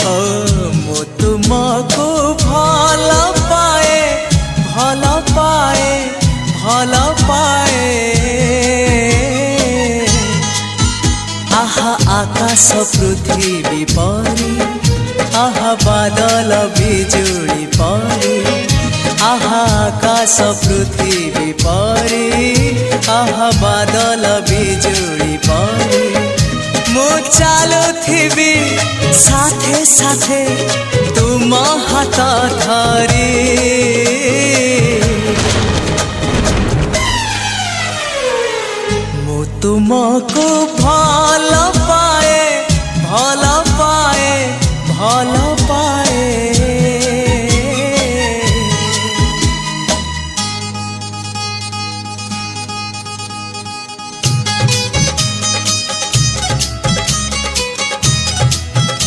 ओ मु तुमको भल पाए भल पाए भल पाए आहा आकाश पृथ्वी परी आहा बादल बिजुली परी आहा आकाश पृथ्वी परी आहा बादल बिजुली परी मु चालुथिबी साथे साथे तुम हाथ धरी मु तुमको